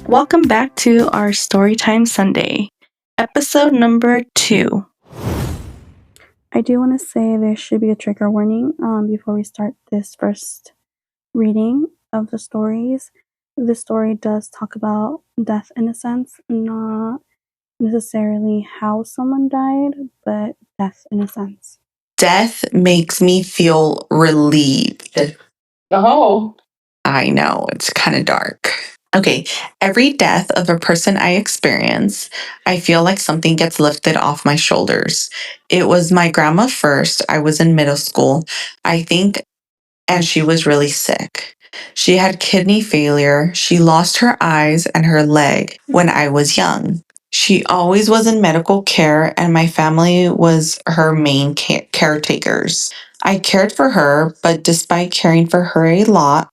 Welcome back to our Storytime Sunday, episode number 2. I do want to say there should be a trigger warning before we start this first reading of the stories. The story does talk about death in a sense, not necessarily how someone died, but death in a sense. Death makes me feel relieved. Oh. I know, it's kind of dark. Okay, every death of a person I experience, I feel like something gets lifted off my shoulders. It was my grandma first. I was in middle school, I think, and she was really sick. She had kidney failure. She lost her eyes and her leg when I was young. She always was in medical care, and my family was her main caretakers. I cared for her, but despite caring for her a lot,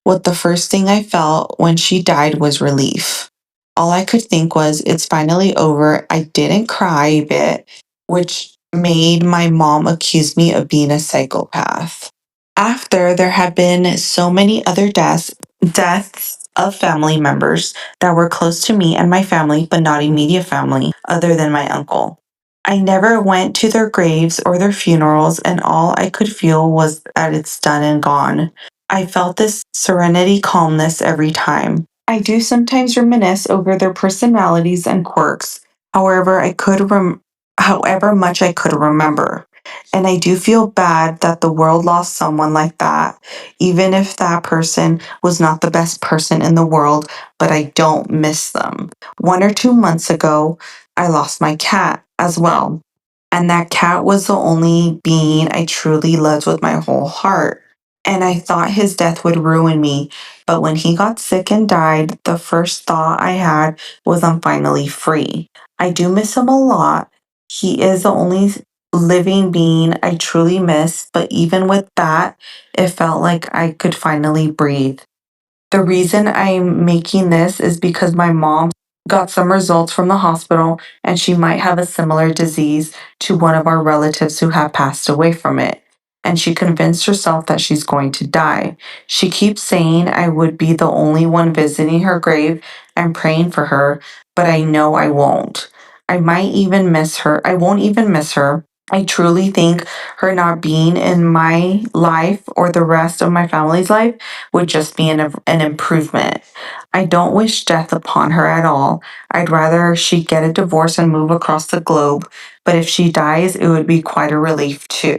what the first thing I felt when she died was relief. All I could think was, it's finally over. I didn't cry a bit, which made my mom accuse me of being a psychopath. After there had been so many other deaths of family members that were close to me and my family, but not immediate family, other than my uncle. I never went to their graves or their funerals, and all I could feel was that it's done and gone. I felt this serenity, calmness every time. I do sometimes reminisce over their personalities and quirks, however much I could remember. And I do feel bad that the world lost someone like that, even if that person was not the best person in the world, but I don't miss them. 1 or 2 months ago, I lost my cat as well. And that cat was the only being I truly loved with my whole heart. And I thought his death would ruin me. But when he got sick and died, the first thought I had was, I'm finally free. I do miss him a lot. He is the only living being I truly miss, but even with that, it felt like I could finally breathe. The reason I'm making this is because my mom got some results from the hospital, and she might have a similar disease to one of our relatives who have passed away from it. And she convinced herself that she's going to die. She keeps saying I would be the only one visiting her grave and praying for her, but I know I won't. I might even miss her. I won't even miss her. I truly think her not being in my life or the rest of my family's life would just be an improvement. I don't wish death upon her at all. I'd rather she get a divorce and move across the globe, but if she dies, it would be quite a relief too.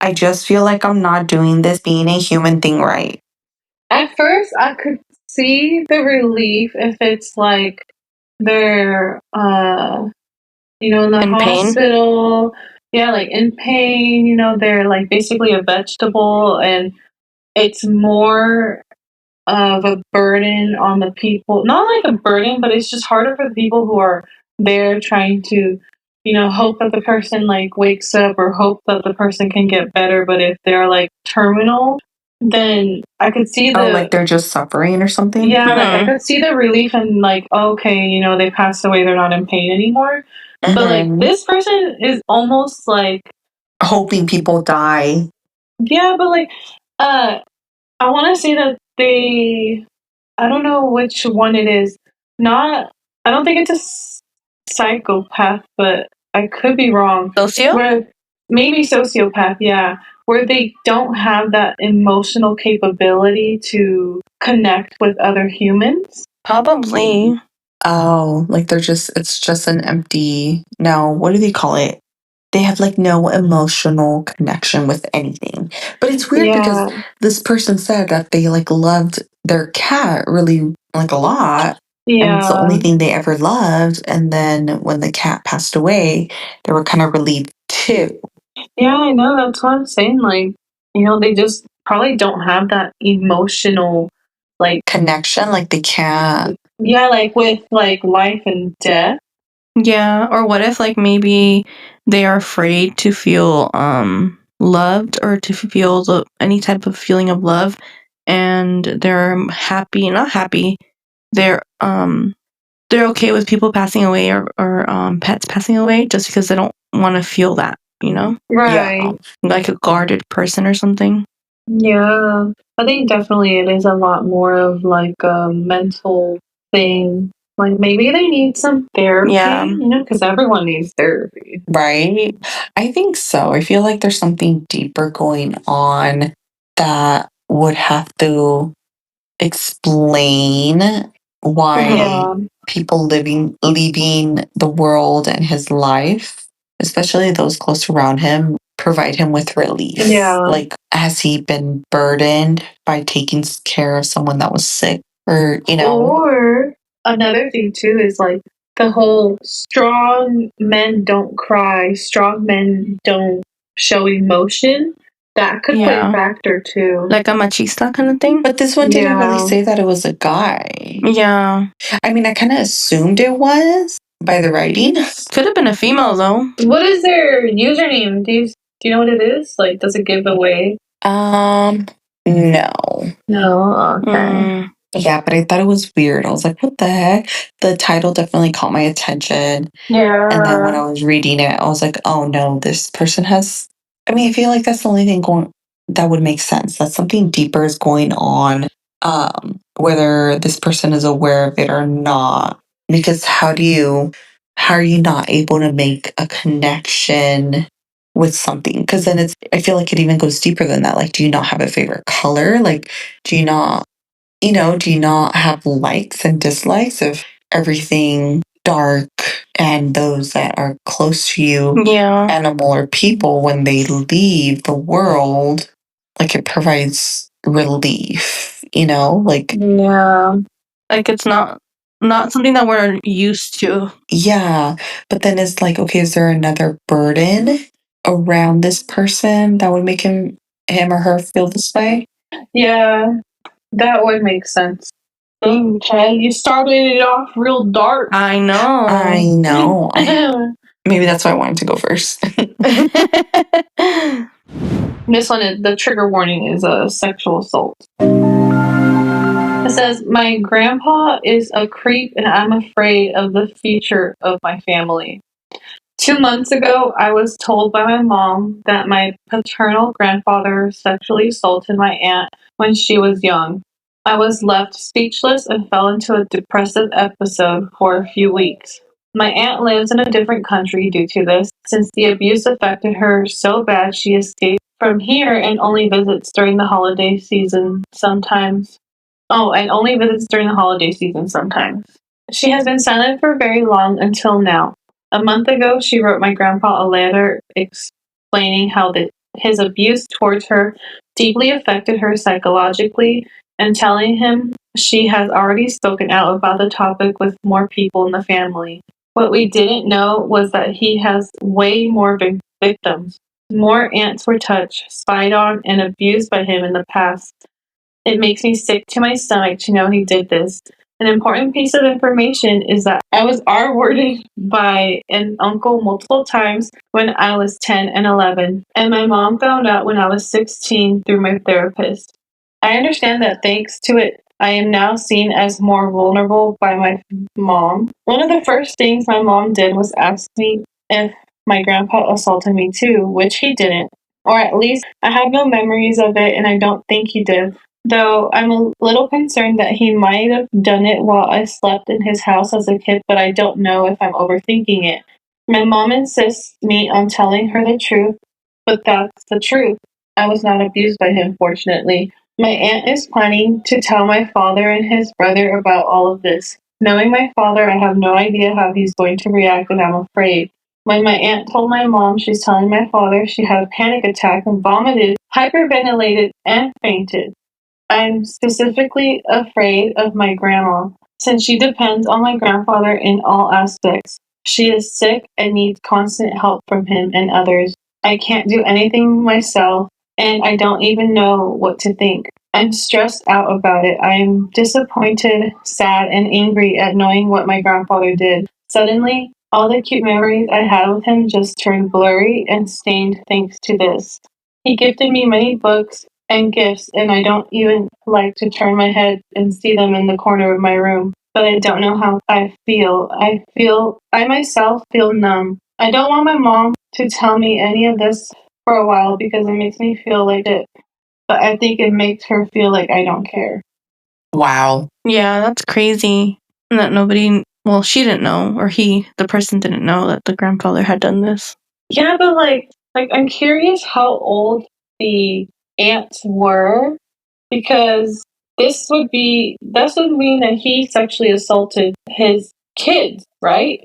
I just feel like I'm not doing this being a human thing right. At first, I could see the relief if it's like they're, in the In pain? hospital. Yeah, like in pain, they're like basically a vegetable, and it's more of a burden on the people. Not like a burden, but it's just harder for the people who are there trying to, hope that the person like wakes up or hope that the person can get better. But if they're like terminal, then I could see Like they're just suffering or something? yeah, like I could see the relief and like, okay, they passed away, they're not in pain anymore. But like this person is almost like hoping people die. yeah, but like I want to say that I don't know which one it is. Not, I don't think it's a psychopath, but I could be wrong. Socio? Where maybe sociopath, yeah, where they don't have that emotional capability to connect with other humans. Probably. Oh, like it's just an empty, no, what do they call it? They have like no emotional connection with anything. But it's weird because this person said that they like loved their cat really like a lot. And it's the only thing they ever loved. And then when the cat passed away, they were kind of relieved too. Yeah, I know. That's what I'm saying. Like, they just probably don't have that emotional, like, connection. Like they can't. Yeah, like with like life and death. Yeah, or what if like maybe they are afraid to feel loved or to feel any type of feeling of love, and they're not happy. They're okay with people passing away or pets passing away just because they don't want to feel that, Right. Yeah. like a guarded person or something. Yeah. I think definitely it is a lot more of like a mental thing. Like maybe they need some therapy, Yeah. because everyone needs therapy. Right? I think so. I feel like there's something deeper going on that would have to explain why Yeah. people leaving the world and his life, especially those close around him, provide him with relief. Yeah. Like, has he been burdened by taking care of someone that was sick? Or, Or another thing too is like the whole strong men don't cry, strong men don't show emotion. That could play a Yeah. factor too. Like a machista kind of thing. but this one didn't really Yeah. say that it was a guy. Yeah. I mean, I kind of assumed it was by the writing. Could have been a female though. What is their username? Do you know what it is? Like, does it give away? No. No. Okay. Yeah, but I thought it was weird. I was like, what the heck? The title definitely caught my attention. Yeah. And then when I was reading it, I was like, oh no, this person has. I mean, I feel like that's the only thing that would make sense. That something deeper is going on, whether this person is aware of it or not. Because how are you not able to make a connection with something? Because then I feel like it even goes deeper than that. Like, do you not have a favorite color? Like, do you not have likes and dislikes of everything dark and those that are close to you, Yeah. animal or people, when they leave the world, like it provides relief, like, Yeah. Like it's not something that we're used to. yeah. But then it's like, okay, is there another burden around this person that would make him or her feel this way? Yeah. That would make sense. Okay, you started it off real dark. I know. I know. Maybe that's why I wanted to go first. This one is the trigger warning is a sexual assault. It says, my grandpa is a creep and I'm afraid of the future of my family. 2 months ago, I was told by my mom that my paternal grandfather sexually assaulted my aunt when she was young. I was left speechless and fell into a depressive episode for a few weeks. My aunt lives in a different country due to this, since the abuse affected her so bad she escaped from here and only visits during the holiday season sometimes. And only visits during the holiday season sometimes. She has been silent for very long until now. A month ago, she wrote my grandpa a letter explaining how his abuse towards her deeply affected her psychologically and telling him she has already spoken out about the topic with more people in the family. What we didn't know was that he has way more victims. More aunts were touched, spied on, and abused by him in the past. It makes me sick to my stomach to know he did this. An important piece of information is that I was R-worded by an uncle multiple times when I was 10 and 11, and my mom found out when I was 16 through my therapist. I understand that thanks to it, I am now seen as more vulnerable by my mom. One of the first things my mom did was ask me if my grandpa assaulted me too, which he didn't. Or at least I have no memories of it and I don't think he did. Though I'm a little concerned that he might have done it while I slept in his house as a kid, but I don't know if I'm overthinking it. My mom insists me on telling her the truth, but that's the truth. I was not abused by him, fortunately. My aunt is planning to tell my father and his brother about all of this. Knowing my father, I have no idea how he's going to react, and I'm afraid. When my aunt told my mom she's telling my father, she had a panic attack and vomited, hyperventilated, and fainted. I'm specifically afraid of my grandma, since she depends on my grandfather in all aspects. She is sick and needs constant help from him and others. I can't do anything myself, and I don't even know what to think. I'm stressed out about it. I am disappointed, sad, and angry at knowing what my grandfather did. Suddenly, all the cute memories I had with him just turned blurry and stained thanks to this. He gifted me many books and gifts, and I don't even like to turn my head and see them in the corner of my room. But I don't know how I feel. I myself feel numb. I don't want my mom to tell me any of this for a while because it makes me feel like it. But I think it makes her feel like I don't care. Wow. Yeah, that's crazy. And that nobody, well, she didn't know, or the person didn't know that the grandfather had done this. Yeah, but like I'm curious how old the aunts were, because this would mean that he sexually assaulted his kids, right?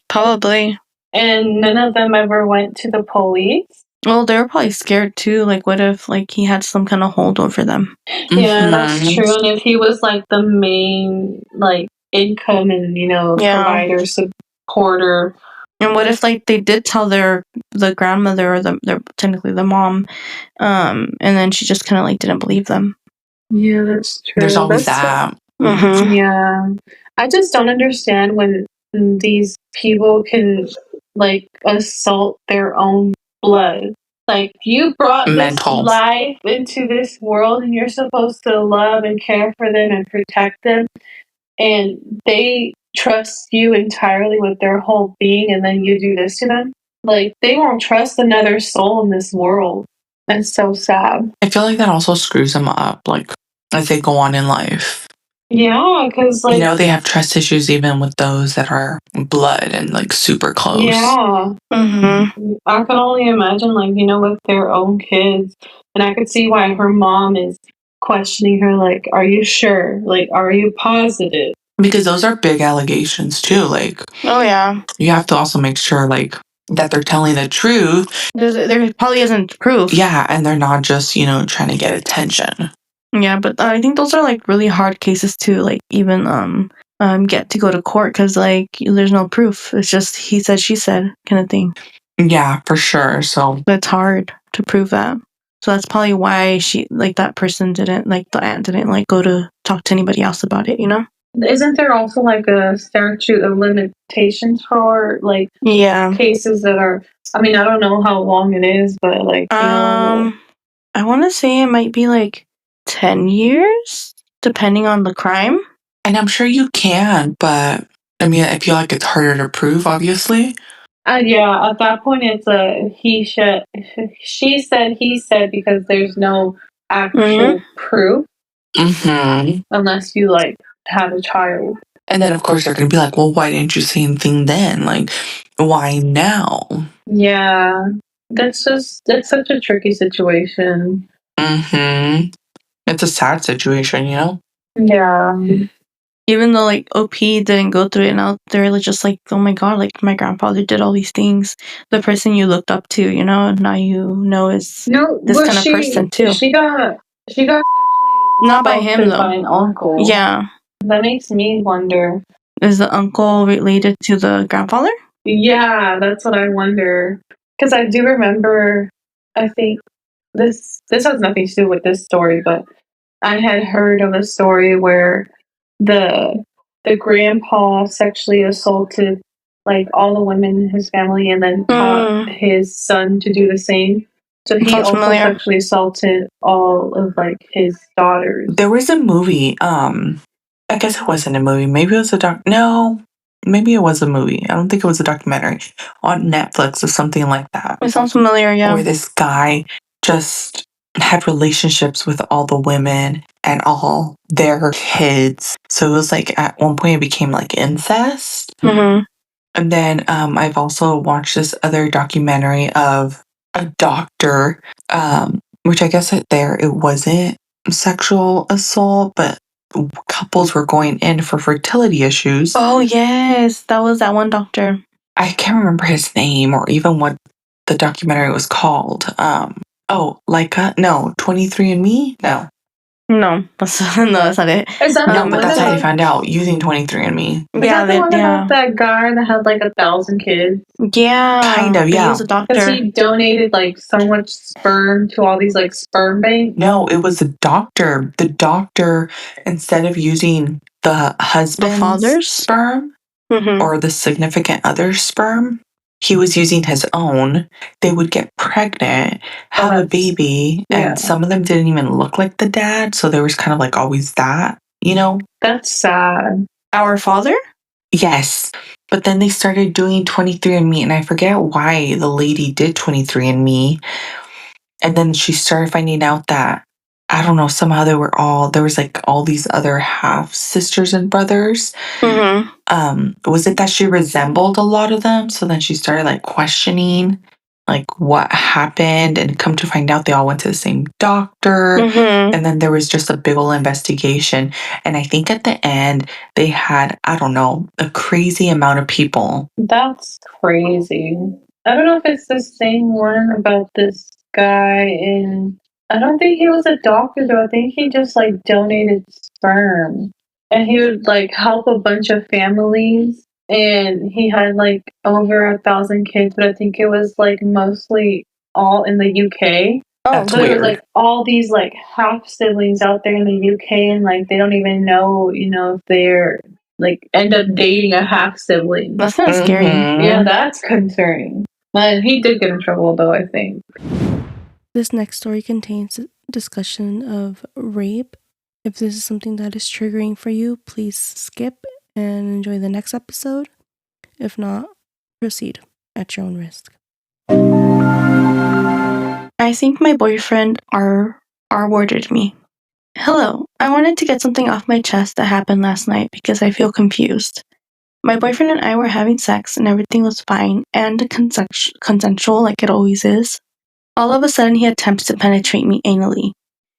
Probably. And none of them ever went to the police. Well, they were probably scared too. Like, what if like he had some kind of hold over them? Yeah, that's true. And if he was like the main like income and provider, supporter. And what if like they did tell the grandmother or their technically the mom, and then she just kind of like didn't believe them? Yeah, that's true. There's always that. Yeah, I just don't understand when these people can like assault their own blood. Like, you brought this life into this world and you're supposed to love and care for them and protect them, and they trust you entirely with their whole being, and then you do this to them. Like, they won't trust another soul in this world. That's so sad. I feel like that also screws them up, like, as they go on in life. Yeah, because like, they have trust issues even with those that are blood and like super close. Yeah. I can only imagine, like, with their own kids. And I could see why her mom is questioning her, like, are you sure? Like, are you positive? Because those are big allegations too. Like, oh yeah, you have to also make sure like that they're telling the truth. There probably isn't proof. Yeah, and they're not just, trying to get attention. Yeah, but I think those are like really hard cases to like even get to go to court, because like there's no proof. It's just he said, she said kind of thing. Yeah, for sure. So it's hard to prove that. So that's probably why that person didn't, like the aunt didn't like go to talk to anybody else about it, Isn't there also like a statute of limitations for like cases that are, I mean, I don't know how long it is, but like, I want to say it might be like 10 years, depending on the crime. And I'm sure you can, but I mean, I feel like it's harder to prove, obviously. Yeah, at that point, it's a she said, he said, because there's no actual proof unless you like have a child. And then, of course, they're going to be like, well, why didn't you say anything then? Like, why now? Yeah, that's such a tricky situation. It's a sad situation, Yeah. Even though like OP didn't go through it, and out there just like, oh my god, like my grandfather did all these things. The person you looked up to, now is this kind of person too. She got not by him though. By an uncle. Yeah. That makes me wonder. Is the uncle related to the grandfather? Yeah, that's what I wonder. Because I do remember, I think this has nothing to do with this story, but I had heard of a story where the grandpa sexually assaulted like all the women in his family, and then taught his son to do the same. So he also sexually assaulted all of like his daughters. There was a movie. I guess it wasn't a movie. Maybe it was No, maybe it was a movie. I don't think it was a documentary on Netflix or something like that. It sounds familiar, yeah. Where this guy just had relationships with all the women and all their kids. So it was like at one point it became like incest. And then I've also watched this other documentary of a doctor, which I guess it wasn't sexual assault, but couples were going in for fertility issues. Oh yes, that was that one doctor. I can't remember his name or even what the documentary was called. No, 23andMe? No, that's not it. Is that no, but that's how you found out, using 23andMe. Is that the one about that guy that had like 1,000 kids? Yeah. Kind of, yeah. He was a doctor. Because he donated like so much sperm to all these like sperm banks? No, it was the doctor. The doctor, instead of using the husband's father's sperm or the significant other's sperm, he was using his own. They would get pregnant, have a baby, and some of them didn't even look like the dad, so there was kind of like always that, That's sad. Our father? Yes. But then they started doing 23andMe, and I forget why the lady did 23andMe. And then she started finding out that I don't know, somehow there was like all these other half sisters and brothers. Was it that she resembled a lot of them? So then she started like questioning like what happened, and come to find out they all went to the same doctor. And then there was just a big ol' investigation. And I think at the end they had, I don't know, a crazy amount of people. That's crazy. I don't know if it's the same one about this guy in. I don't think he was a doctor though. I think he just like donated sperm. And he would like help a bunch of families. And he had like over 1,000 kids, but I think it was like mostly all in the UK. That's So there was weird. like all these like half siblings out there in the UK, and like they don't even know, if they're like end up dating a half sibling. That's kind of scary. Yeah, that's concerning. And he did get in trouble though, I think. This next story contains a discussion of rape. If this is something that is triggering for you, please skip and enjoy the next episode. If not, proceed at your own risk. I think my boyfriend R-worded me. Hello, I wanted to get something off my chest that happened last night because I feel confused. My boyfriend and I were having sex and everything was fine and consensual like it always is. All of a sudden he attempts to penetrate me anally.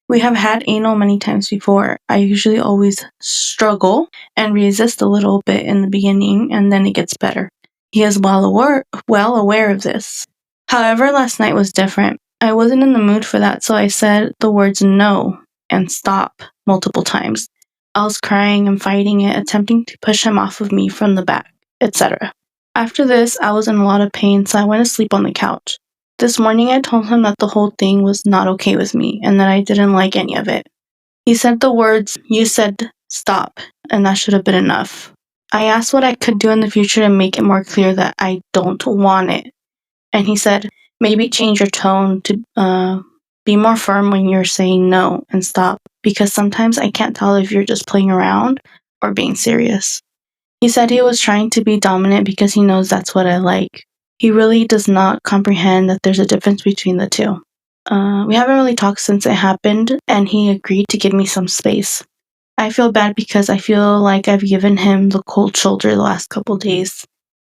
We have had anal many times before. I usually always struggle and resist a little bit in the beginning, and then it gets better. He is well aware of this. However, last night was different. I wasn't in the mood for that, so I said the words no and stop multiple times. I was crying and fighting it, attempting to push him off of me from the back, etc. After this, I was in a lot of pain, so I went to sleep on the couch. This morning I told him that the whole thing was not okay with me and that I didn't like any of it. He said the words, "You said stop," and that should have been enough. I asked what I could do in the future to make it more clear that I don't want it. And he said, maybe change your tone to be more firm when you're saying no and stop, because sometimes I can't tell if you're just playing around or being serious. He said he was trying to be dominant because he knows that's what I like. He really does not comprehend that there's a difference between the two. We haven't really talked since it happened, and he agreed to give me some space. I feel bad because I feel like I've given him the cold shoulder the last couple days.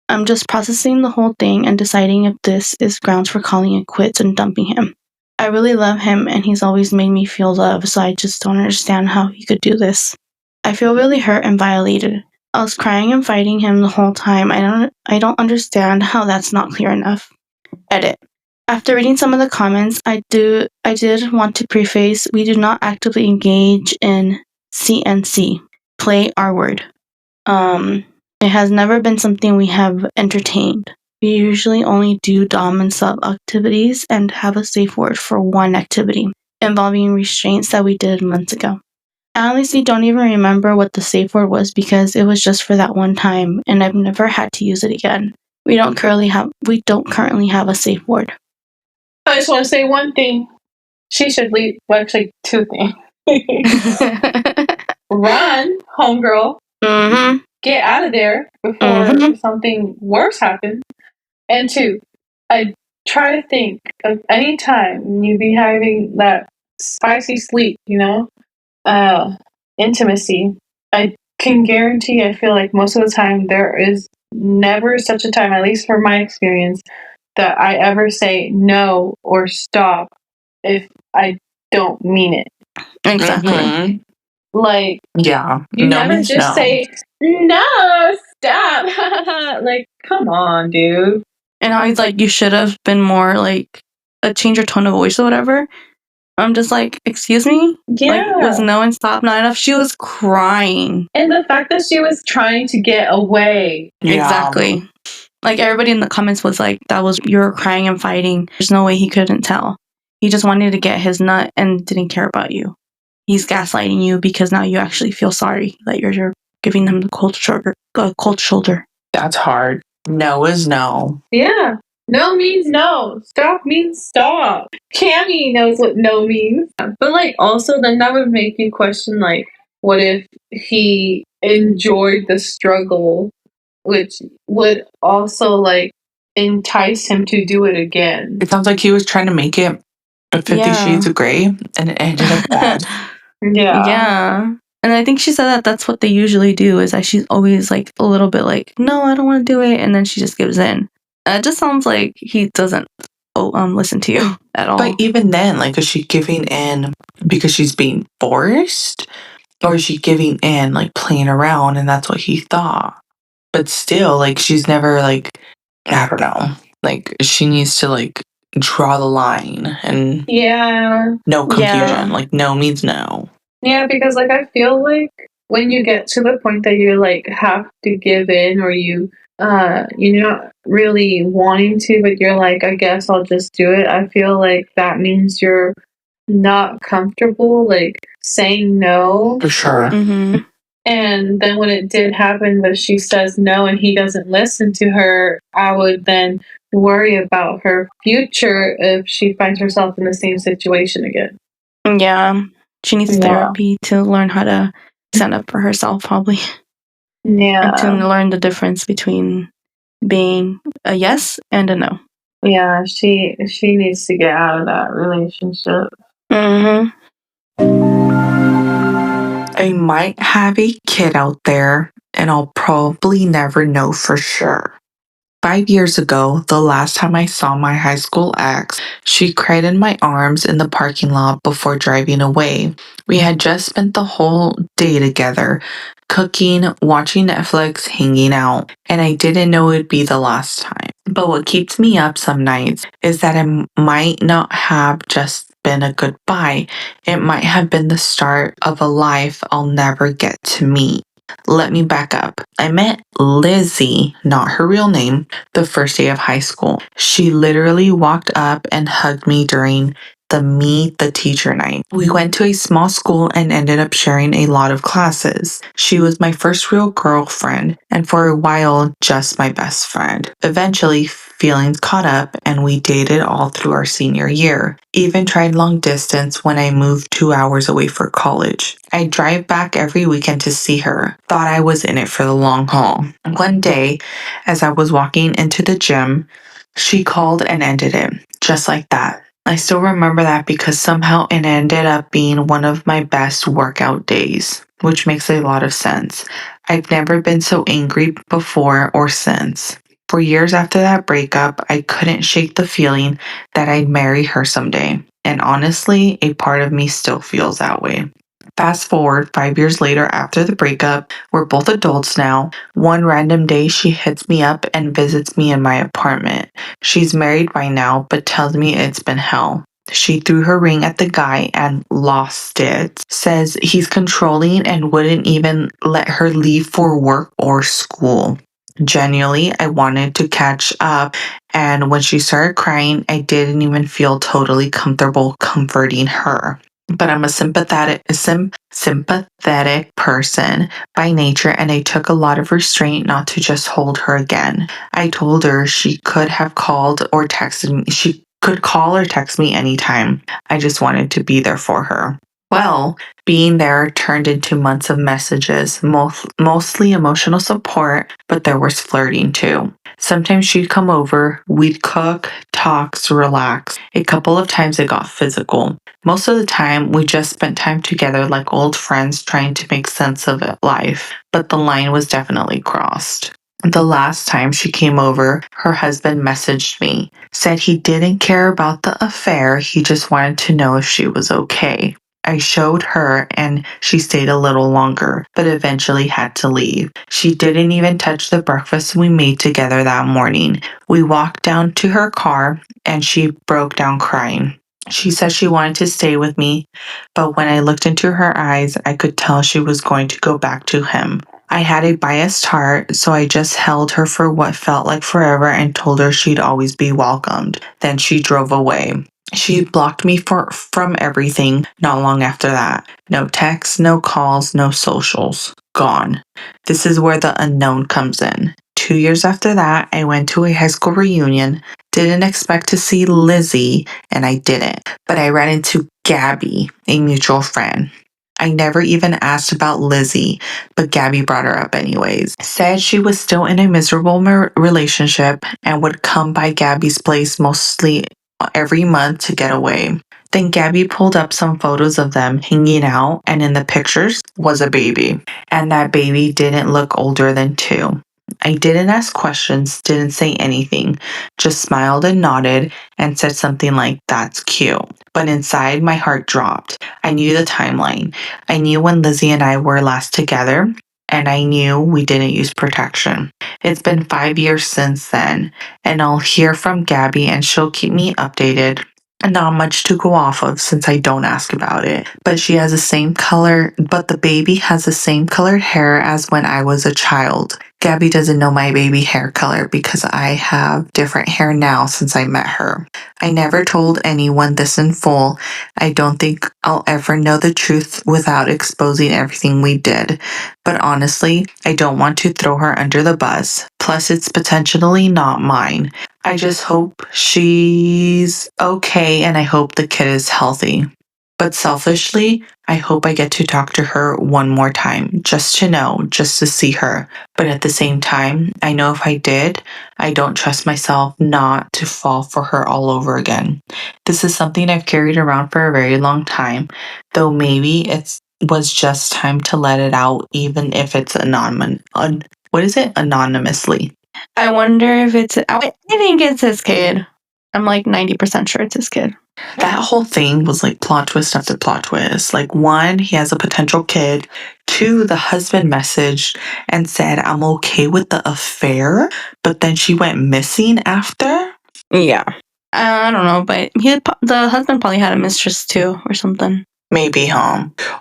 I'm just processing the whole thing and deciding if this is grounds for calling it quits and dumping him. I really love him, and he's always made me feel love, so I just don't understand how he could do this. I feel really hurt and violated. I was crying and fighting him the whole time. I don't understand how that's not clear enough. Edit. After reading some of the comments, I did want to preface, we do not actively engage in CNC, play our word. It has never been something we have entertained. We usually only do dom and sub activities and have a safe word for one activity involving restraints that we did months ago. I honestly don't even remember what the safe word was because it was just for that one time, and I've never had to use it again. We don't currently have a safe word. I just want to say one thing. She should leave. Well, actually, two things. Run, homegirl. Get out of there before something worse happens. And two, I try to think of any time you be having that spicy sleep, intimacy. I can guarantee, I feel like most of the time there is never such a time, at least from my experience, that I ever say no or stop if I don't mean it. Exactly. Like, Yeah. you No never means just no. say, no, stop. Like, come on, dude. And how he's like, you should have been more like, change your tone of voice or whatever. I'm just like, excuse me? Yeah. Like, was no and stop not enough? She was crying. And the fact that she was trying to get away. Yeah. Exactly. Like, everybody in the comments was like, you were crying and fighting. There's no way he couldn't tell. He just wanted to get his nut and didn't care about you. He's gaslighting you because now you actually feel sorry that you're giving them the cold shoulder. That's hard. No is no. Yeah. No means no. Stop means stop. Cammy knows what no means. But like also then that would make you question like what if he enjoyed the struggle, which would also like entice him to do it again. It sounds like he was trying to make it 50 Shades of Grey, and it ended up bad. Yeah. And I think she said that that's what they usually do, is that she's always like a little bit like, no, I don't want to do it, and then she just gives in. And it just sounds like he doesn't listen to you at all. But even then, like, is she giving in because she's being forced? Or is she giving in, like, playing around, and that's what he thought? But still, like, she's never, like, I don't know. Like, she needs to, like, draw the line and no confusion. Like, no means no. Yeah, because like I feel like when you get to the point that you like have to give in, or you're not really wanting to, but you're like, I guess I'll just do it. I feel like that means you're not comfortable like saying no. For sure. Mm-hmm. And then when it did happen that she says no and he doesn't listen to her, I would then worry about her future if she finds herself in the same situation again. Yeah. She needs therapy to learn how to stand up for herself, probably. Yeah. And to learn the difference between being a yes and a no. Yeah, she needs to get out of that relationship. Mm-hmm. I might have a kid out there, and I'll probably never know for sure. 5 years ago, the last time I saw my high school ex, she cried in my arms in the parking lot before driving away. We had just spent the whole day together, cooking, watching Netflix, hanging out, and I didn't know it'd be the last time. But what keeps me up some nights is that it might not have just been a goodbye. It might have been the start of a life I'll never get to meet. Let me back up. I met Lizzie, not her real name, the first day of high school. She literally walked up and hugged me during the Meet the Teacher night. We went to a small school and ended up sharing a lot of classes. She was my first real girlfriend, and for a while, just my best friend. Eventually, feelings caught up and we dated all through our senior year. Even tried long distance when I moved 2 hours away for college. I drive back every weekend to see her. Thought I was in it for the long haul. One day, as I was walking into the gym, she called and ended it, just like that. I still remember that because somehow it ended up being one of my best workout days, which makes a lot of sense. I've never been so angry before or since. For years after that breakup, I couldn't shake the feeling that I'd marry her someday. And honestly, a part of me still feels that way. Fast forward 5 years later after the breakup, we're both adults now. One random day, she hits me up and visits me in my apartment. She's married by now, but tells me it's been hell. She threw her ring at the guy and lost it. Says he's controlling and wouldn't even let her leave for work or school. Genuinely, I wanted to catch up, and when she started crying, I didn't even feel totally comfortable comforting her. But I'm a sympathetic person by nature, and I took a lot of restraint not to just hold her again. I told her she could have called or texted me. She could call or text me anytime. I just wanted to be there for her. Well, being there turned into months of messages, mostly emotional support, but there was flirting too. Sometimes she'd come over, we'd cook, talk, relax. A couple of times it got physical. Most of the time, we just spent time together like old friends trying to make sense of life, but the line was definitely crossed. The last time she came over, her husband messaged me, said he didn't care about the affair, he just wanted to know if she was okay. I showed her and she stayed a little longer, but eventually had to leave. She didn't even touch the breakfast we made together that morning. We walked down to her car and she broke down crying. She said she wanted to stay with me, but when I looked into her eyes, I could tell she was going to go back to him. I had a biased heart, so I just held her for what felt like forever and told her she'd always be welcomed. Then she drove away. She blocked me from everything not long after that. No texts, no calls, no socials. Gone. This is where the unknown comes in. 2 years after that, I went to a high school reunion. Didn't expect to see Lizzie, and I didn't. But I ran into Gabby, a mutual friend. I never even asked about Lizzie, but Gabby brought her up anyways. Said she was still in a miserable relationship and would come by Gabby's place mostly every month to get away. Then Gabby pulled up some photos of them hanging out, and in the pictures was a baby. And that baby didn't look older than 2. I didn't ask questions, didn't say anything, just smiled and nodded and said something like, "That's cute." But inside, my heart dropped. I knew the timeline. I knew when Lizzie and I were last together, and I knew we didn't use protection. It's been 5 years since then, and I'll hear from Gabby and she'll keep me updated. Not much to go off of since I don't ask about it. But the baby has the same colored hair as when I was a child. Gabby doesn't know my baby hair color because I have different hair now since I met her. I never told anyone this in full. I don't think I'll ever know the truth without exposing everything we did. But honestly, I don't want to throw her under the bus. Plus, it's potentially not mine. I just hope she's okay and I hope the kid is healthy. But selfishly, I hope I get to talk to her one more time, just to know, just to see her. But at the same time, I know if I did, I don't trust myself not to fall for her all over again. This is something I've carried around for a very long time, though maybe it was just time to let it out, even if it's anonymously. I wonder if I think it's his kid. I'm like 90% sure it's his kid. That whole thing was like plot twist after plot twist. Like, 1, he has a potential kid. 2, the husband messaged and said, "I'm okay with the affair," but then she went missing after. Yeah. I don't know, but the husband probably had a mistress too or something. Maybe,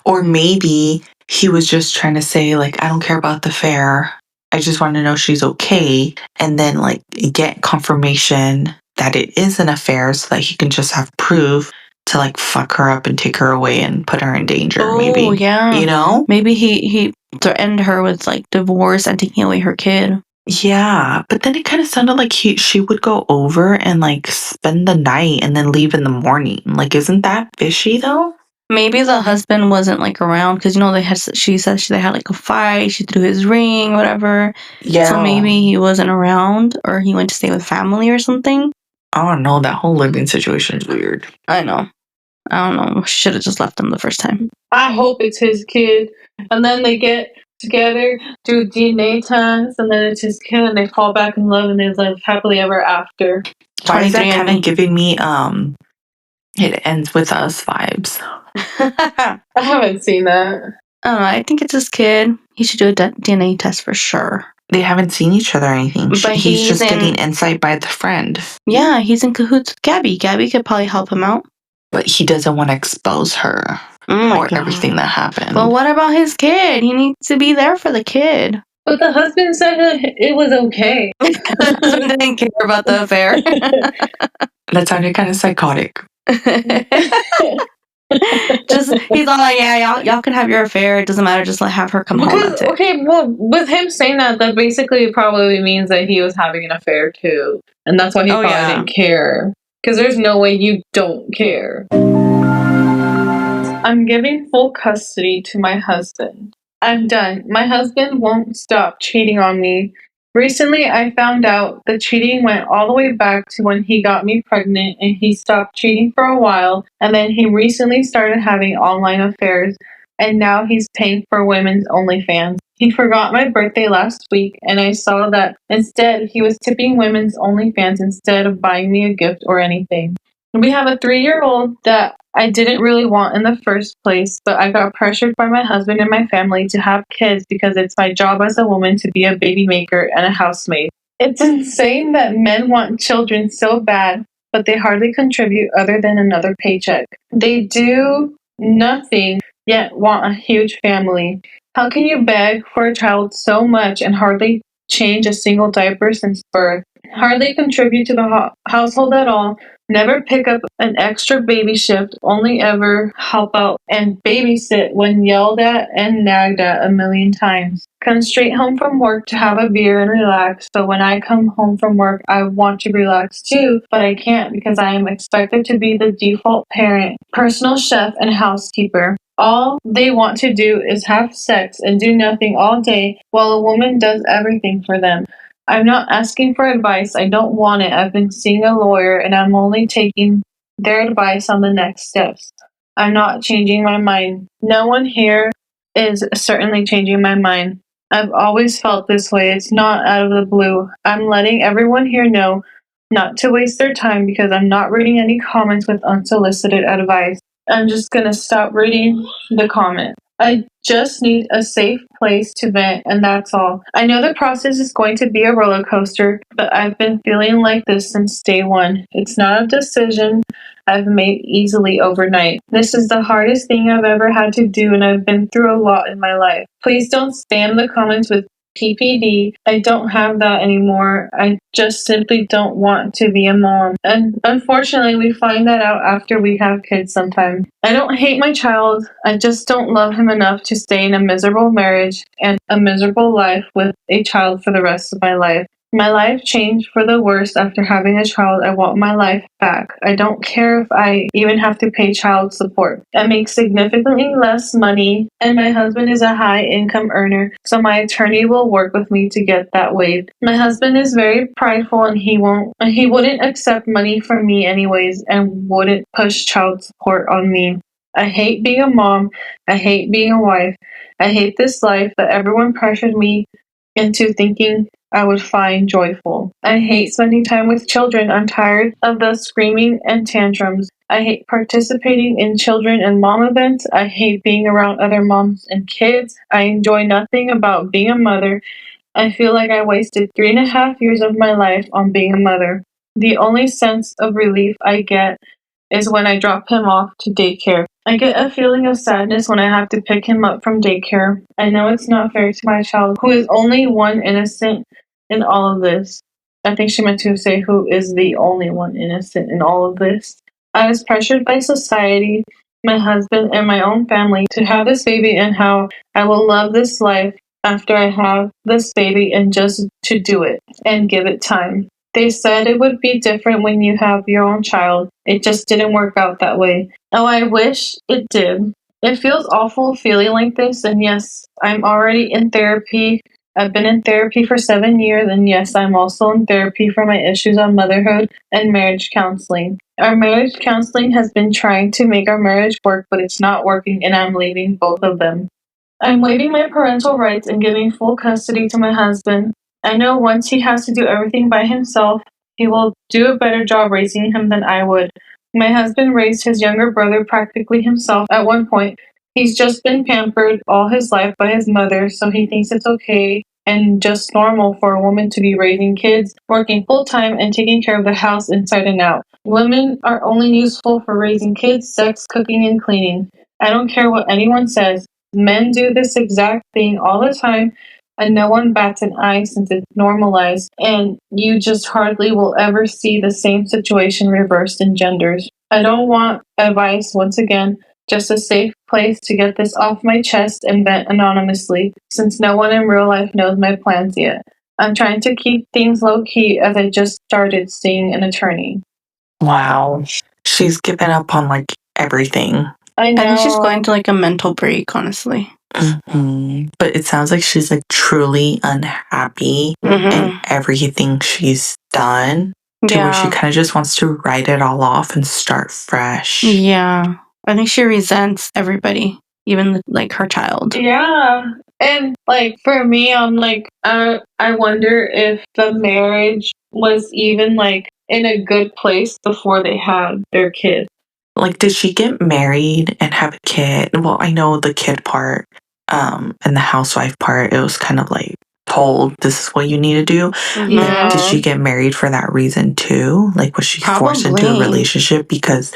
or maybe he was just trying to say, like, I don't care about the affair. I just want to know she's okay. And then, like, get confirmation that it is an affair so that he can just have proof to, like, fuck her up and take her away and put her in danger. Oh, maybe. yeah. You know? Maybe he threatened her with, like, divorce and taking away her kid. Yeah, but then it kind of sounded like she would go over and, like, spend the night and then leave in the morning. Like, isn't that fishy, though? Maybe the husband wasn't, like, around because, you know, she said they had, like, a fight. She threw his ring, whatever. Yeah. So maybe he wasn't around or he went to stay with family or something. I don't know. That whole living situation is weird. I know. I don't know. Should have just left him the first time. I hope it's his kid. And then they get together, do DNA tests, and then it's his kid, and they fall back in love, and they live happily ever after. Why is that 23andMe. kind of giving me it ends with us vibes? I haven't seen that. I don't know. I think it's his kid. He should do a DNA test for sure. They haven't seen each other or anything. But he's just getting insight by the friend. Yeah, he's in cahoots with Gabby. Gabby could probably help him out. But he doesn't want to expose her everything that happened. Well, what about his kid? He needs to be there for the kid. But the husband said it was okay. The husband didn't care about the affair. That sounded kind of psychotic. Just he's all like, yeah, y'all can have your affair. It doesn't matter. Just have her come home. That's it. Okay, well, with him saying that basically probably means that he was having an affair too, and that's why he probably didn't care. Because there's no way you don't care. I'm giving full custody to my husband. I'm done. My husband won't stop cheating on me. Recently, I found out the cheating went all the way back to when he got me pregnant, and he stopped cheating for a while, and then he recently started having online affairs, and now he's paying for women's OnlyFans. He forgot my birthday last week, and I saw that instead he was tipping women's OnlyFans instead of buying me a gift or anything. We have a 3-year-old that I didn't really want in the first place, but I got pressured by my husband and my family to have kids because it's my job as a woman to be a baby maker and a housemaid. It's insane that men want children so bad, but they hardly contribute other than another paycheck. They do nothing, yet want a huge family. How can you beg for a child so much and hardly change a single diaper since birth? Hardly contribute to the household at all. Never pick up an extra baby shift, only ever help out and babysit when yelled at and nagged at a million times. Come straight home from work to have a beer and relax, but when I come home from work, I want to relax too, but I can't because I am expected to be the default parent, personal chef, and housekeeper. All they want to do is have sex and do nothing all day while a woman does everything for them. I'm not asking for advice. I don't want it. I've been seeing a lawyer and I'm only taking their advice on the next steps. I'm not changing my mind. No one here is certainly changing my mind. I've always felt this way. It's not out of the blue. I'm letting everyone here know not to waste their time because I'm not reading any comments with unsolicited advice. I'm just going to stop reading the comment. I just need a safe place to vent, and that's all. I know the process is going to be a roller coaster, but I've been feeling like this since day one. It's not a decision I've made easily overnight. This is the hardest thing I've ever had to do, and I've been through a lot in my life. Please don't spam the comments with PPD. I don't have that anymore. I just simply don't want to be a mom. And unfortunately, we find that out after we have kids sometimes. I don't hate my child. I just don't love him enough to stay in a miserable marriage and a miserable life with a child for the rest of my life. My life changed for the worse after having a child. I want my life back. I don't care if I even have to pay child support. I make significantly less money, and my husband is a high income earner, so my attorney will work with me to get that waived. My husband is very prideful, and he wouldn't accept money from me anyways, and wouldn't push child support on me. I hate being a mom. I hate being a wife. I hate this life that everyone pressured me into thinking I would find joyful. I hate spending time with children. I'm tired of the screaming and tantrums. I hate participating in children and mom events. I hate being around other moms and kids. I enjoy nothing about being a mother. I feel like I wasted 3.5 years of my life on being a mother. The only sense of relief I get is when I drop him off to daycare. I get a feeling of sadness when I have to pick him up from daycare. I know it's not fair to my child, who is only one innocent in all of this. I think she meant to say who is the only one innocent in all of this. I was pressured by society, my husband, and my own family to have this baby, and how I will love this life after I have this baby, and just to do it and give it time. They said it would be different when you have your own child. It just didn't work out that way. Oh, I wish it did. It feels awful feeling like this, and yes, I'm already in therapy. I've been in therapy for 7 years, and yes, I'm also in therapy for my issues on motherhood and marriage counseling. Our marriage counseling has been trying to make our marriage work, but it's not working, and I'm leaving both of them. I'm waiving my parental rights and giving full custody to my husband. I know once he has to do everything by himself, he will do a better job raising him than I would. My husband raised his younger brother practically himself at one point. He's just been pampered all his life by his mother, so he thinks it's okay and just normal for a woman to be raising kids, working full time, and taking care of the house inside and out. Women are only useful for raising kids, sex, cooking, and cleaning. I don't care what anyone says. Men do this exact thing all the time, and no one bats an eye since it's normalized, and you just hardly will ever see the same situation reversed in genders. I don't want advice once again, just a safe place to get this off my chest and vent anonymously, since no one in real life knows my plans yet. I'm trying to keep things low key as I just started seeing an attorney. Wow. She's given up on like everything. I know. I think she's going to like a mental break, honestly. But it sounds like she's like truly unhappy in everything she's done, to where she kind of just wants to write it all off and start fresh. Yeah. I think she resents everybody, even like her child. Yeah. And like for me, I'm like, I wonder if the marriage was even like in a good place before they had their kid. Like, did she get married and have a kid? Well, I know the kid part, and the housewife part, it was kind of like told this is what you need to do. Yeah. But did she get married for that reason too? Like, was she forced into a Probably. relationship because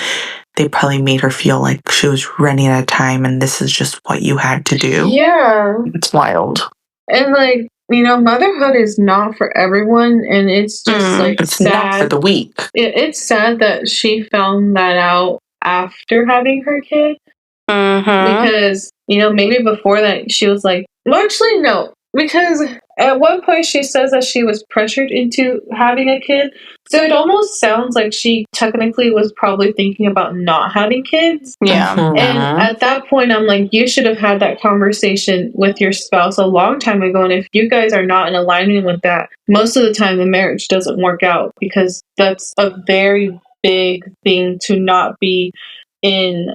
they probably made her feel like she was running out of time and this is just what you had to do? Yeah. It's wild. And like, you know, motherhood is not for everyone, and it's just like It's sad. not for the weak. It's sad that she found that out after having her kid. Because, you know, maybe before that she was like, well, actually, no. Because at one point she says that she was pressured into having a kid. So it almost sounds like she technically was probably thinking about not having kids. Yeah. And at that point, I'm like, you should have had that conversation with your spouse a long time ago. And if you guys are not in alignment with that, most of the time the marriage doesn't work out, because that's a very big thing to not be in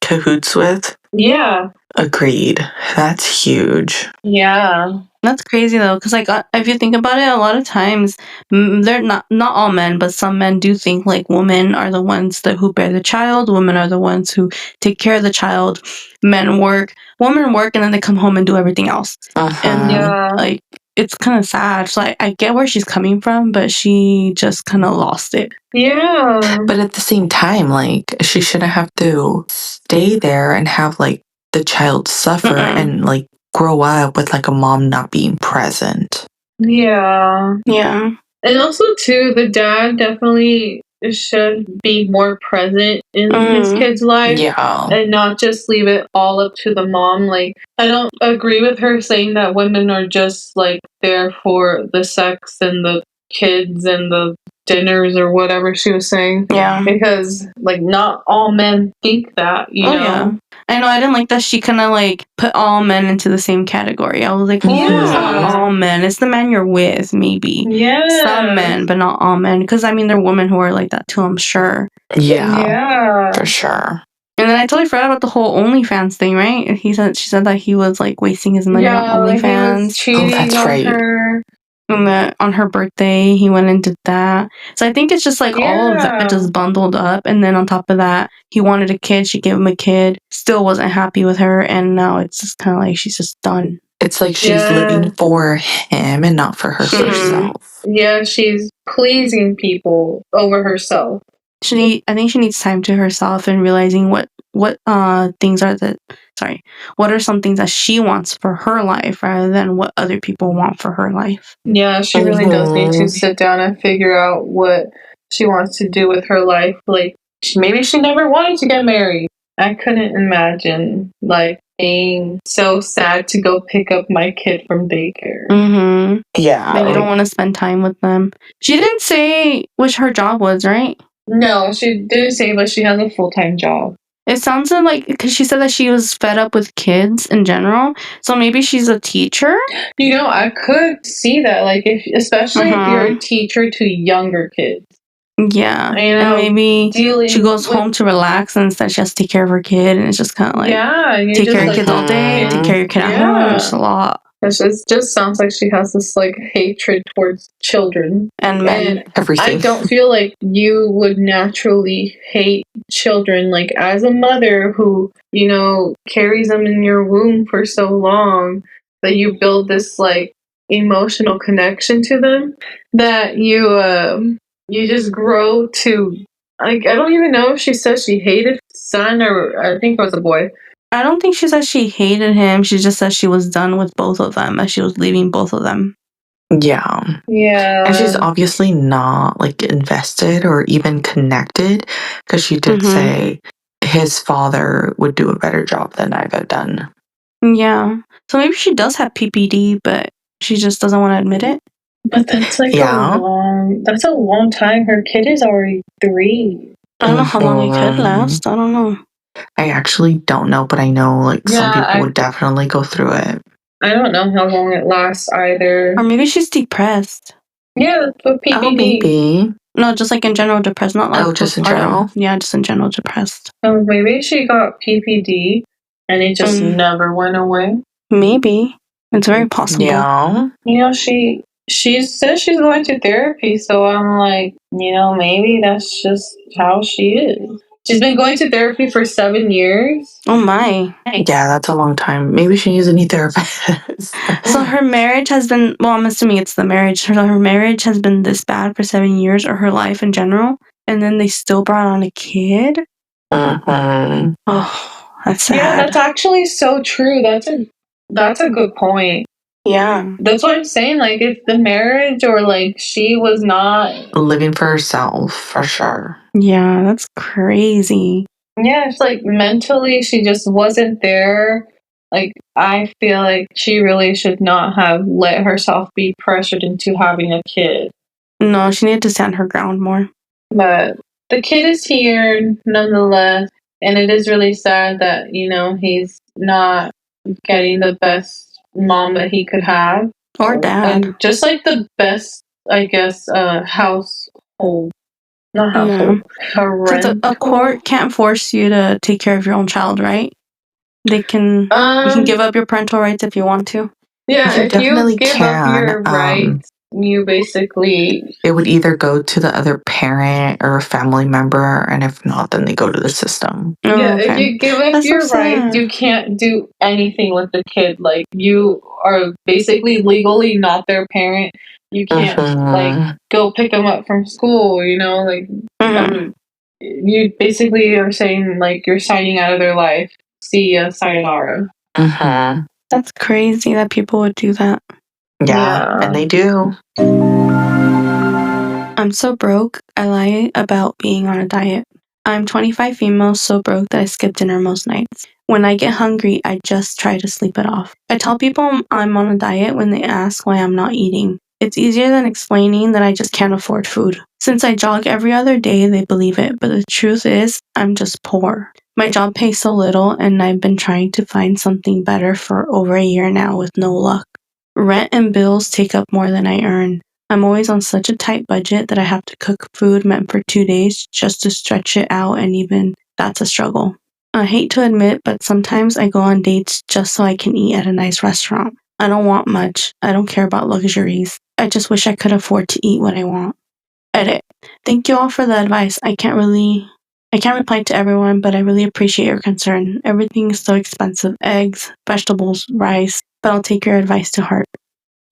cahoots with. Yeah. Agreed. That's huge. Yeah. That's crazy though, because like if you think about it, a lot of times they're not all men, but some men do think like women are the ones who bear the child. Women are the ones who take care of the child. Women work, and then they come home and do everything else. And like it's kind of sad. So I get where she's coming from, but she just kind of lost it. Yeah. But at the same time, like she shouldn't have to stay there and have like the child suffer and like grow up with like a mom not being present. Yeah. Yeah. And also too, the dad definitely should be more present in his kid's life. Yeah. And not just leave it all up to the mom. Like, I don't agree with her saying that women are just like there for the sex and the kids and the dinners or whatever she was saying. Yeah. Because like not all men think that, you know. Yeah. I know, I didn't like that she kind of like put all men into the same category. I was like, who's all men? It's the man you're with, maybe. Yeah. Some men, but not all men. Because I mean, there are women who are like that too, I'm sure. Yeah. For sure. And then I totally forgot about the whole OnlyFans thing, right? She said that he was like wasting his money on OnlyFans. He was cheating on her. And on her birthday, he went and did that. So I think it's just like all of that just bundled up. And then on top of that, he wanted a kid. She gave him a kid. Still wasn't happy with her. And now it's just kind of like she's just done. It's like she's living for him and not for herself. Yeah, she's pleasing people over herself. I think she needs time to herself and realizing what things are what are some things that she wants for her life rather than what other people want for her life. Yeah, she really does need to sit down and figure out what she wants to do with her life. Like, maybe she never wanted to get married. I couldn't imagine, like, being so sad to go pick up my kid from daycare. Mm-hmm. Yeah. But you don't want to spend time with them. She didn't say which her job was, right? No, she didn't say, but she has a full-time job. It sounded like, because she said that she was fed up with kids in general, so maybe she's a teacher? You know, I could see that, like, especially if you're a teacher to younger kids. Yeah, and maybe she goes home to relax and instead she has to take care of her kid, and it's just kind of like, take care of your kids all day, take care of your kid at home, it's a lot. It just sounds like she has this like hatred towards children and men. Everything. I don't feel like you would naturally hate children. Like, as a mother who, you know, carries them in your womb for so long, that you build this like emotional connection to them, that you just grow to, like, I don't even know if she says she hated son, or I think it was a boy. I don't think she said she hated him. She just said she was done with both of them, that she was leaving both of them. Yeah. Yeah. And she's obviously not like invested or even connected, because she did say his father would do a better job than I've done. Yeah. So maybe she does have PPD, but she just doesn't want to admit it. But that's like that's a long time. Her kid is already 3. I don't know how long it could last. I don't know. I actually don't know, but I know like some people would definitely go through it. I don't know how long it lasts either. Or maybe she's depressed. Yeah, but PPD. Oh, maybe. No, just like in general depressed, not like just in general. Yeah, just in general depressed. So maybe she got PPD and it just never went away. Maybe. It's very possible. Yeah. You know, she says she's going to therapy, so I'm like, you know, maybe that's just how she is. She's been going to therapy for 7 years. Oh my. Yeah, that's a long time. Maybe she needs a new therapist. So her marriage has been, well, I'm assuming it's the marriage. Her marriage has been this bad for 7 years, or her life in general, and then they still brought on a kid? Oh, that's sad. Yeah, that's actually so true. That's a good point. Yeah. That's what I'm saying. Like, if the marriage, or like she was not living for herself, for sure. Yeah, that's crazy. Yeah, it's like mentally she just wasn't there. Like, I feel like she really should not have let herself be pressured into having a kid. No, she needed to stand her ground more. But the kid is here nonetheless, and it is really sad that, you know, he's not getting the best mom that he could have. Or dad. And just like the best, I guess, household Not household. Since a court can't force you to take care of your own child, right? You can give up your parental rights if you want to. Yeah, You if definitely you give up can. your rights, you basically... It would either go to the other parent or a family member, and if not, then they go to the system. Yeah, if you give up That's so your rights, sad. you can't do anything with the kid. Like, you are basically legally not their parent. You can't, like, go pick them up from school, you know? Like, you basically are saying, like, you're signing out of their life. See ya, sayonara. That's crazy that people would do that. Yeah, and they do. I'm so broke, I lie about being on a diet. I'm 25 female, so broke that I skip dinner most nights. When I get hungry, I just try to sleep it off. I tell people I'm on a diet when they ask why I'm not eating. It's easier than explaining that I just can't afford food. Since I jog every other day, they believe it, but the truth is, I'm just poor. My job pays so little, and I've been trying to find something better for over a year now with no luck. Rent and bills take up more than I earn. I'm always on such a tight budget that I have to cook food meant for 2 days just to stretch it out, and even that's a struggle. I hate to admit, but sometimes I go on dates just so I can eat at a nice restaurant. I don't want much. I don't care about luxuries. I just wish I could afford to eat what I want. Edit. Thank you all for the advice. I can't reply to everyone, but I really appreciate your concern. Everything is so expensive. Eggs, vegetables, rice, but I'll take your advice to heart.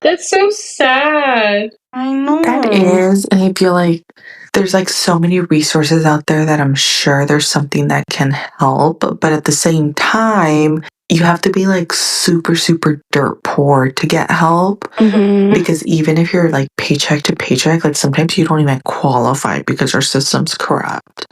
That's so sad. I know. That is, and I feel like there's like so many resources out there that I'm sure there's something that can help, but at the same time, you have to be like super, super dirt poor to get help. Because even if you're like paycheck to paycheck, like sometimes you don't even qualify because our system's corrupt.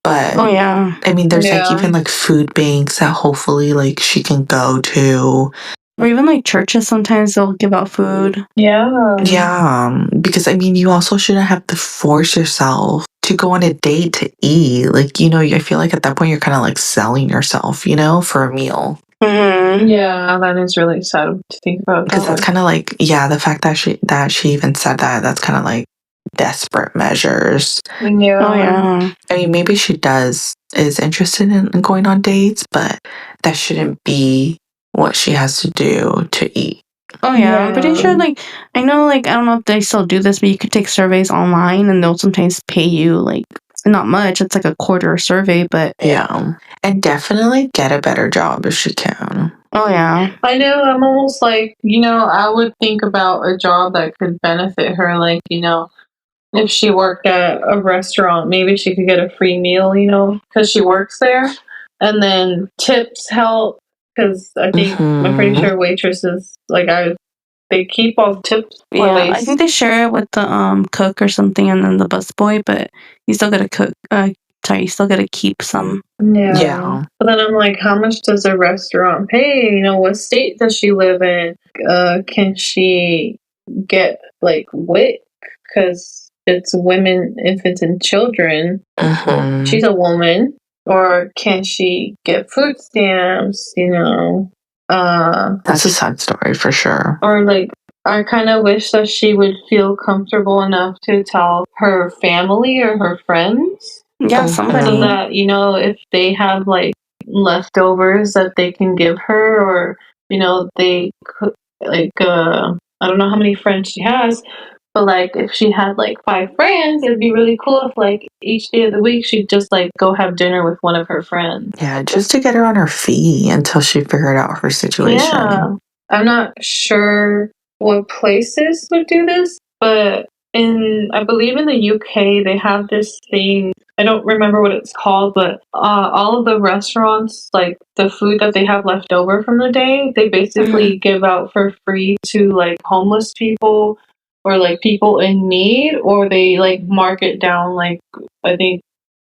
But I mean, there's like even like food banks that hopefully like she can go to. Or even like churches, sometimes they'll give out food. Yeah, because I mean, you also shouldn't have to force yourself to go on a date to eat. Like, you know, I feel like at that point you're kind of like selling yourself, you know, for a meal. Yeah, that is really sad to think about. Because that's kind of like, yeah, the fact that she even said that, that's kind of like desperate measures. Yeah. I mean, maybe she is interested in going on dates, but that shouldn't be what she has to do to eat. I'm pretty sure, like, I know, like, I don't know if they still do this, but you could take surveys online and they'll sometimes pay you, like, not much. It's like a quarter survey, but... Yeah. And definitely get a better job if she can. I know, I'm almost like, you know, I would think about a job that could benefit her, like, you know, if she worked at a restaurant, maybe she could get a free meal, you know, because she works there. And then tips help, because I think, I'm pretty sure waitresses, like, they keep all the tips. I think they share it with the cook or something, and then the busboy, but you still gotta cook, you still gotta keep some. Yeah. But then I'm like, how much does a restaurant pay? You know, what state does she live in? Can she get, like, WIC? Because it's women, infants, and children. She's a woman. Or can she get food stamps, you know? That's a sad story for sure. Or, like, I kind of wish that she would feel comfortable enough to tell her family or her friends. Yeah, somebody. So that, you know, if they have, like, leftovers that they can give her, or, you know, they could, like, I don't know how many friends she has, but, like, if she had, like, 5 friends, it'd be really cool if, like, each day of the week she'd just, like, go have dinner with one of her friends. Yeah, just to get her on her feet until she figured out her situation. Yeah. I'm not sure what places would do this, but I believe in the UK, they have this thing. I don't remember what it's called, but all of the restaurants, like, the food that they have left over from the day, they basically give out for free to, like, homeless people or, like, people in need, or they, like, mark it down, like, I think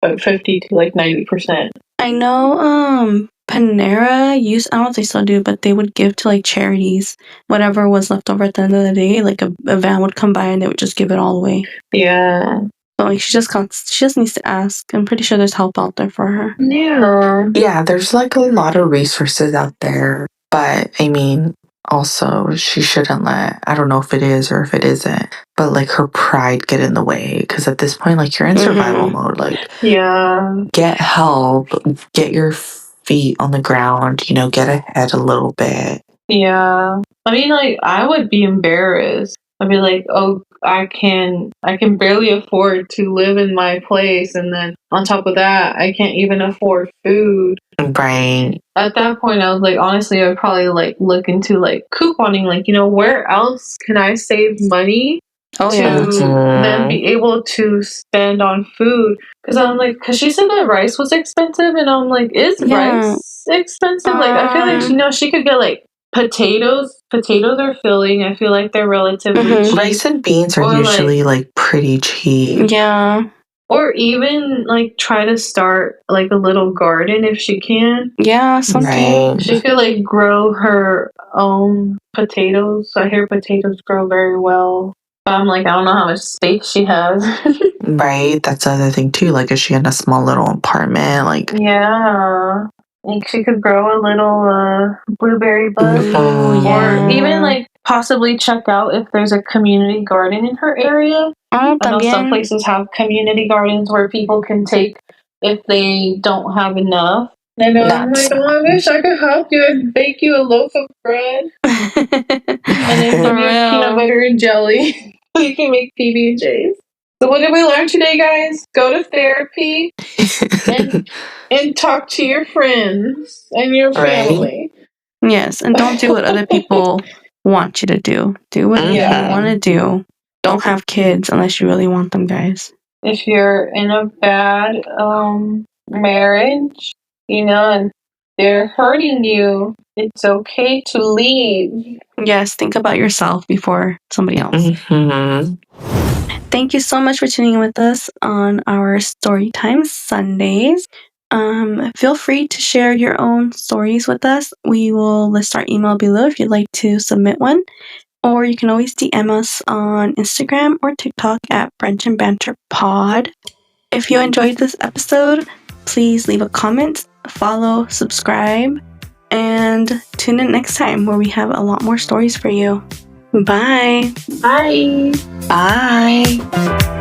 50 to, like, 90%. I know, Panera I don't know if they still do, but they would give to, like, charities whatever was left over at the end of the day. Like, a van would come by and they would just give it all away. Yeah. So, like, she just needs to ask. I'm pretty sure there's help out there for her. Yeah. Yeah, there's like a lot of resources out there, but I mean, also, she shouldn't let, I don't know if it is or if it isn't, but like her pride get in the way. Because at this point, like you're in survival mode. Like, Yeah. get help, get your feet on the ground, you know, get ahead a little bit. Yeah. I mean, like, I would be embarrassed. I'd be like, oh, I can barely afford to live in my place, and then on top of that, I can't even afford food. Right. At that point, I was like, honestly, I would probably like look into like couponing, like, you know, where else can I save money Oh, to yeah. then be able to spend on food? Because I'm like, because she said that rice was expensive, and I'm like, is Yeah. rice expensive? Like, I feel like, you know, she could get like potatoes. Potatoes are filling. I feel like they're relatively cheap. Rice and beans are Or, usually like pretty cheap. Yeah. Or even like try to start like a little garden if she can. Yeah, something. Right. She could like grow her own potatoes. I hear potatoes grow very well. But I'm like, I don't know how much space she has. Right. That's the other thing too. Like, is she in a small little apartment? Like, Yeah. Like she could grow a little blueberry bush. Oh, yeah. Or even like possibly check out if there's a community garden in her area. Oh, I know some también. places have community gardens where people can take if they don't have enough. And I'm like, oh, I wish I could help you and bake you a loaf of bread. And then give For you peanut real. butter and jelly. So you can make PB&Js. So what did we learn today, guys? Go to therapy and talk to your friends and your family. Yes, and don't do what other people want you to do. Do what you want to do. Don't have kids unless you really want them, guys. If you're in a bad marriage, you know, and they're hurting you, it's okay to leave. Yes, think about yourself before somebody else. Thank you so much for tuning in with us on our Storytime Sundays. Feel free to share your own stories with us. We will list our email below if you'd like to submit one. Or you can always DM us on Instagram or TikTok at Brunch and Banter Pod. If you enjoyed this episode, please leave a comment, follow, subscribe, and tune in next time where we have a lot more stories for you. Bye. Bye. Bye.